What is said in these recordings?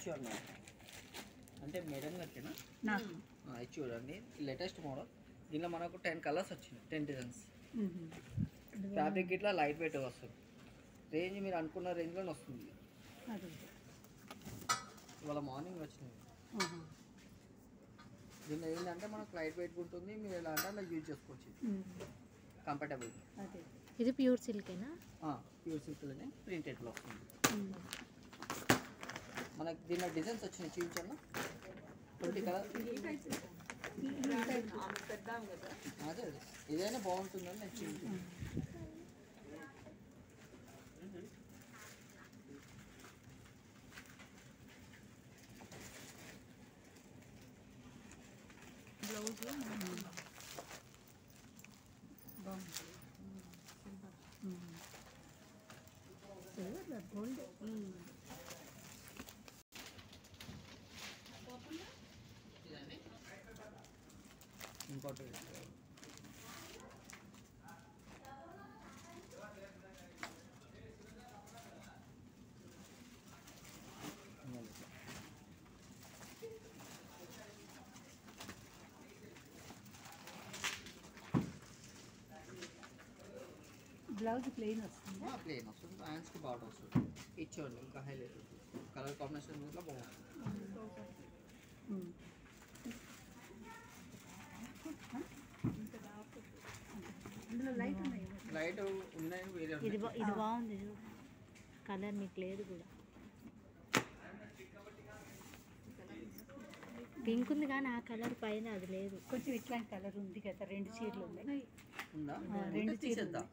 ఇచ్చారు అంటే మేడం గారికేనా ఇది చూడండి లేటెస్ట్ మోడల్. దీనిలో మనకు 10 కలర్స్ వచ్చినాయి, 10 డిజైన్స్. ఫ్యాబ్రిక్ ఇట్లా లైట్ వెయిట్ వస్తుంది. రేంజ్ మీరు అనుకున్న రేంజ్లోనే వస్తుంది. ఇవాళ మార్నింగ్ వచ్చినాయి. దీనిలో ఏంటంటే మనకు లైట్ వెయిట్ ఉంటుంది. మీరు ఎలా అంటే అలా యూజ్ చేసుకోవచ్చు. కంఫర్టబుల్. ఇది ప్యూర్ సిల్కేనా? ప్యూర్ సిల్క్లోనే ప్రింటెడ్లో వస్తుంది. మనకి దీనిలో డిజైన్స్ వచ్చినాయి చూపించాను. 20 కలర్. అదే ఇదైనా బాగుంటుందని నేను చూపించాను. బ్లౌజ్ గోల్డ్ ఇంకోటి బ్లౌజ్ ప్లెయిన్ వస్తుంది. ప్లెయిన్ వస్తుంది. హ్యాండ్స్కి బార్డర్ వస్తుంది. ఇచ్చేయండి ఇంకా హైలైట్ కలర్ కాంబినేషన్ కూడా బాగుంటుంది. అందులో లైట్ ఉన్నాయి. లైట్ ఉన్నాయి వేరే ఇది బాగుంది కలర్, మీకు లేదు కూడా. పింక్ ఉంది కానీ ఆ కలర్ పైన అది లేదు. కొంచెం ఇట్లాంటి కలర్ ఉంది కదా, 2 చీరలు ఉన్నాయి. ఉందా? 2 తీసేద్దా?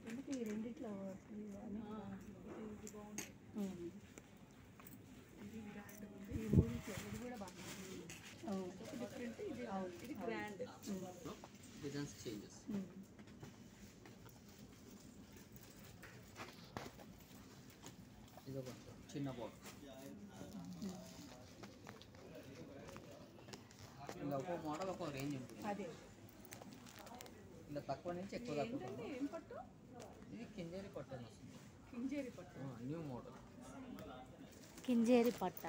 నాకు ఈ రెండిట్లో ఈ మూడిట్లో ఇది కూడా బాగుంది. డిఫరెంట్. ఇది గ్రాండ్. Designs changes. ఇది ఒక చిన్న బాట్. ఇలా ఒక మోడల్ ఒక రేంజ్ ఉంటుంది. అదే ఇలా తక్కువ నుంచి ఎక్కువ తక్కువ. ఏం పట్టు? ఇది కింజేరి పట్టు అని వస్తుంది. కింజేరి పట్టు న్యూ మోడల్. కింజేరి పట్ట.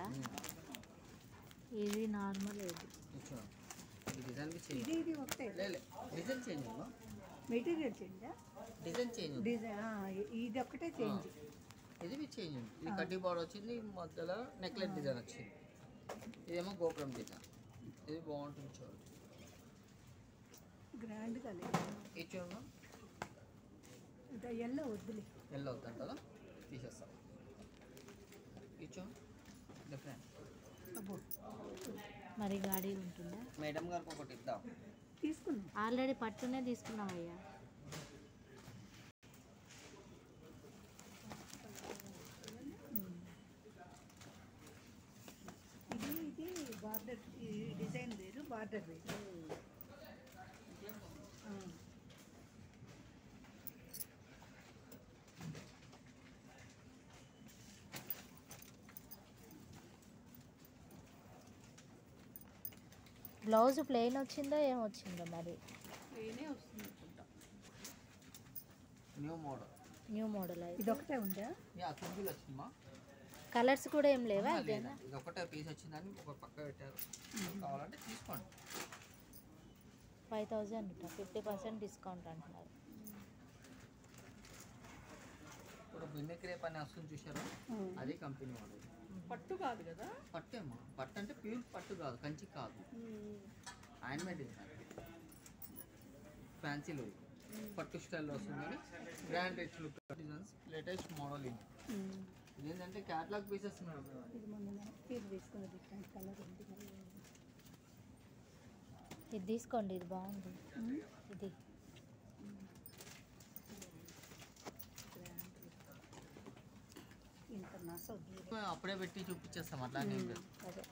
ఇది నార్మల్. ఈ డిజైన్కి చేంజ్. ఇది ఒకటే. లేదు డిజైన్ చేంజ్ ఉందా? మెటీరియల్ చేంజా? డిజైన్ చేంజ్ ఉంది. డిజైన్ ఇది ఒకటే చేంజ్. ఇది మీ చేంజ్ ఉంది. ఇది కడ్డీ బార్డర్ వచ్చింది, మధ్యలో నెక్లెస్ డిజైన్ వచ్చింది. ఇదేమో గోపురం డిజైన్. ఇది బాగుంటుంది చూడండి. గ్రాండ్గా లేదు. ఇది చూడమ్మా. ఇది ఎల్లో వద్దులే. ఎల్లో అవుతాను కదా, తీసేస్తాం. ఇది చూడండి డిఫరెంట్. మరి గాడి ఉంటుందా? మేడం గారికి ఒకటి ఇద్దాం. తీసుకున్నాం ఆల్రెడీ పట్టునే తీసుకున్నాం అయ్యా. ఇది బార్డర్ డిజైన్ వేరు, బార్డర్ వేరు. బ్లౌజ్ ప్లెయిన్ వచ్చిందో ఏమొచ్చిందో మరి. ప్లెయినే వస్తుంది అనుకుంటా. New model. న్యూ మోడల్ అయితే ఇది ఒకటే ఉందా? సింగిల్ వచ్చిందమ్మా. కలర్స్ కూడా ఏం లేవా? ఇదేనా? ఇది ఒకటే పీస్ వచ్చిందని ఒక పక్క పెట్టారు. కావాలంటే తీసుకోండి. 5000 50% డిస్కౌంట్ అంటున్నారు. ఇప్పుడు బిన్నె క్రేప్ అని వస్తుంది చూసారా, అది కంపెనీ మోడల్. పట్టు కాదు కదా? పట్టేమ్మా. పట్టు అంటే ప్యూర్ పట్టు కాదు, కంచి కాదు, హ్యాండ్మేడ్ డిజైన్. ఫ్యాన్సీ లుక్ పట్టు స్టైల్లో వస్తుంది. Grand rich look designs, latest model. ఇది ఏంటంటే క్యాటలాగ్ పీసెస్. ఇది మొన్న తీసుకున్నది ఇట్లాంటి కలర్ ఉంది. ఇది తీసుకోండి, ఇది బాగుంది. ఇది ఇంత నస అప్పుడే పెట్టి చూపించేస్తాం అట్లా. అదే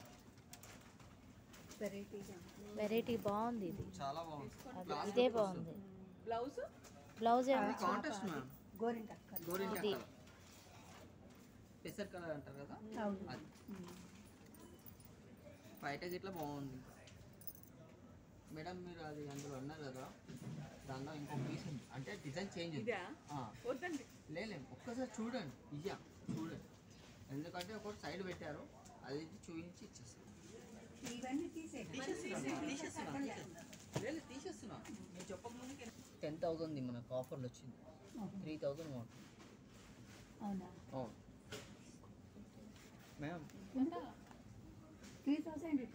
వెరైటీగా వెరైటీ బాగుంది. ఇది చాలా బాగుంది. ఇదే బాగుంది. Blouse blouse contrast ma'am. గోరింట ఇది కలర్, పెసర్ కలర్ అంటారు కదా, అది బయట గిట్లా బాగుంది. మేడం మీరు అది అందులో ఉన్నారు కదా, దానిలో ఇంకో పీస్ ఉంది అంటే డిజైన్ చేంజ్ ఉంది. లేలేం ఒక్కసారి చూడండి ఇయ్యా చూడండి, ఎందుకంటే ఒకటి సైడ్ పెట్టారు అది చూపించి ఇచ్చేస్తాను. ఇవన్నీ తీసేస్తున్నా నేను చెప్పకముందుకే 10,000 మనకు ఆఫర్లు వచ్చింది, 3,000 మోడల్. అవునా? అవును మ్యామ్. 3,000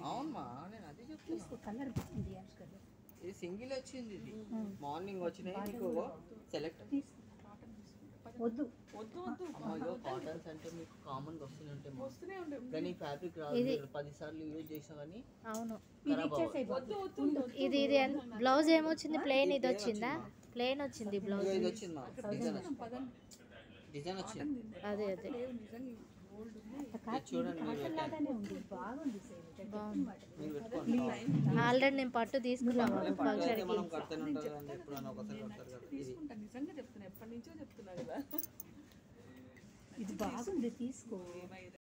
అవునమ్మా నేను అదే చెప్తున్నా. తీసుకో, కలర్ బాగుంది, యాష్ కలర్. ఇది సింగిల్ వచ్చింది, ఇది మార్నింగ్ వచ్చినాయి మీకు సెలెక్ట్. వద్దు అమ్మో కాటన్స్ అంటే మీకు కామన్గా వస్తూనే ఉంటాయి, కానీ ఫ్యాబ్రిక్ రాదు. 10 సార్లు యూజ్ చేసినా కానీ అవును. ఖరాబ్ అవ్వదు. ఇది బ్లౌజ్ ఏమొచ్చింది? ప్లెయిన్ ఇది వచ్చిందా? ప్లెయిన్ వచ్చింది బ్లౌజ్. ఇది వచ్చింది మా డిజైన్ వచ్చింది. అదే అదే చూడండి మీరు లాగానే ఉంది, బాగుంది మీరు పెట్టుకోండి. ఆల్రెడీ నేను పట్టు తీసుకున్నాను ఫంక్షన్కి. మనం కడుతూనే ఉంటారు కానీ ఎప్పుడైనా ఒకసారి కడతారు కదా. ఇది నిజంగా చెప్తున్నా, ఎప్పటి నుంచో చెప్తున్నా కదా. ఇది బాగుంది, తీసుకో.